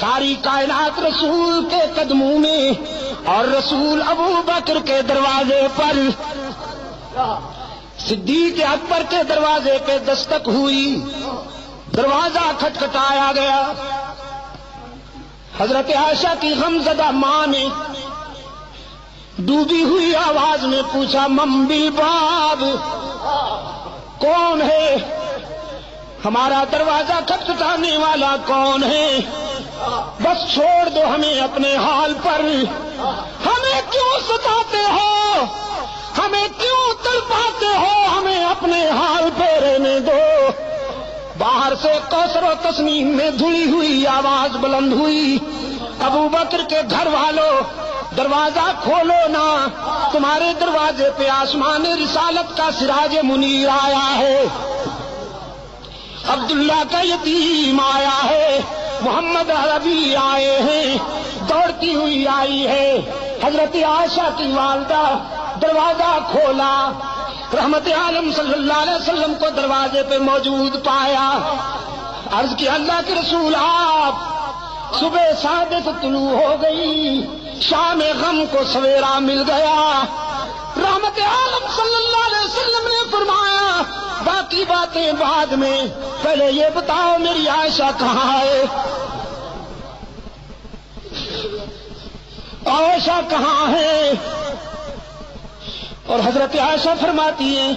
ساری کائنات رسول کے قدموں میں اور رسول ابو بکر کے دروازے پر، صدیق اکبر کے دروازے پہ دستک ہوئی، دروازہ کھٹکھٹایا گیا۔ حضرت عائشہ کی غمزدہ ماں نے ڈوبی ہوئی آواز میں پوچھا، من بالباب، کون ہے؟ ہمارا دروازہ کھٹکھٹانے والا کون ہے؟ بس چھوڑ دو ہمیں اپنے حال پر، ہمیں کیوں ستاتے ہو، ہمیں کیوں تڑپاتے ہو، ہمیں اپنے حال پہ رہنے دو۔ باہر سے کوثر و تسنیم میں دھلی ہوئی آواز بلند ہوئی، ابو بکر کے گھر والوں دروازہ کھولو نا، تمہارے دروازے پہ آسمان رسالت کا سراج منیر آیا ہے، عبداللہ کا یتیم آیا ہے، محمد عربی آئے ہیں، دوڑتی ہوئی آئی ہے۔ حضرت عائشہ کی والدہ دروازہ کھولا، رحمت عالم صلی اللہ علیہ وسلم کو دروازے پہ موجود پایا، عرض کیا اللہ کے رسول آپ، صبح صادق طلوع ہو گئی، شام غم کو سویرا مل گیا۔ رحمت عالم صلی اللہ علیہ وسلم نے فرمایا باقی باتیں بعد میں، پہلے یہ بتاؤ میری عائشہ کہاں ہے؟ عائشہ کہاں ہے؟ اور حضرت عائشہ فرماتی ہیں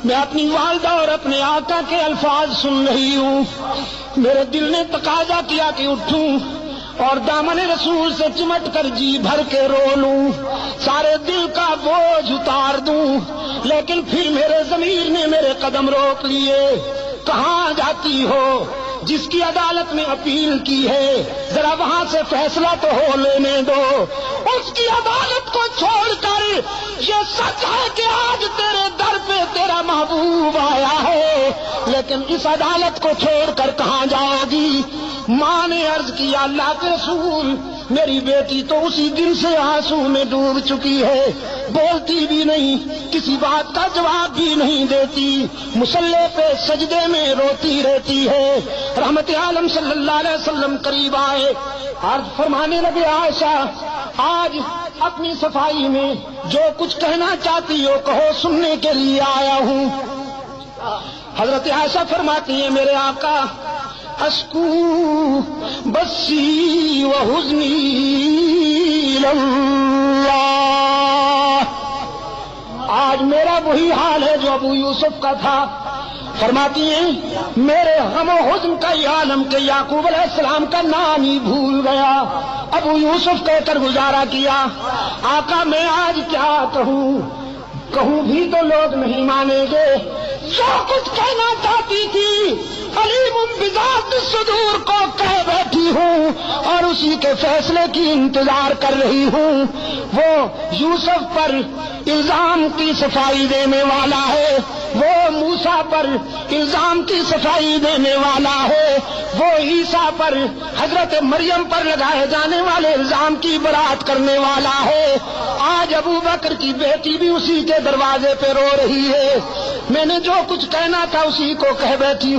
میں اپنی والدہ اور اپنے آقا کے الفاظ سن رہی ہوں، میرے دل نے تقاضا کیا کہ اٹھوں اور دامن رسول سے چمٹ کر جی بھر کے رو لوں، سارے دل کا بوجھ اتار دوں، لیکن پھر میرے ضمیر نے میرے قدم روک لیے۔ کہاں جاتی ہو؟ جس کی عدالت میں اپیل کی ہے ذرا وہاں سے فیصلہ تو ہو لینے دو، اس کی عدالت کو چھوڑ کر یہ سچ ہے کہ آج تیرے در پہ تیرا محبوب آیا ہے، لیکن اس عدالت کو چھوڑ کر کہاں جاؤ گی؟ ماں نے عرض کیا اللہ کے رسول میری بیٹی تو اسی دن سے آنسو میں ڈوب چکی ہے، بولتی بھی نہیں، کسی بات کا جواب بھی نہیں دیتی، مصلی پہ سجدے میں روتی رہتی ہے۔ رحمت عالم صلی اللہ علیہ وسلم قریب آئے، عرض فرمانے لگے عائشہ آج اپنی صفائی میں جو کچھ کہنا چاہتی ہو کہو، سننے کے لیے آیا ہوں۔ حضرت عائشہ فرماتی ہیں میرے آقا اشکو بسی و حزنی اللہ، آج میرا وہی حال ہے جو ابو یوسف کا تھا۔ فرماتی ہیں میرے غم و حزن کا یہ عالم کہ یعقوب علیہ السلام کا نام ہی بھول گیا، ابو یوسف کہہ کر گزارا کیا۔ آقا میں آج کیا کہوں بھی تو لوگ نہیں مانیں گے، جو کچھ کہنا چاہتی تھی علیم بذات الصدور کو کہہ بیٹھی ہوں اور اسی کے فیصلے کی انتظار کر رہی ہوں۔ وہ یوسف پر الزام کی صفائی دینے والا ہے، وہ موسیٰ پر الزام کی صفائی دینے والا ہے، وہ عیسیٰ پر حضرت مریم پر لگائے جانے والے الزام کی برات کرنے والا ہے۔ آج ابو بکر کی بیٹی بھی اسی کے دروازے پہ رو رہی ہے، میں نے جو کچھ کہنا تھا اسی کو کہہ بیٹھی ہوں۔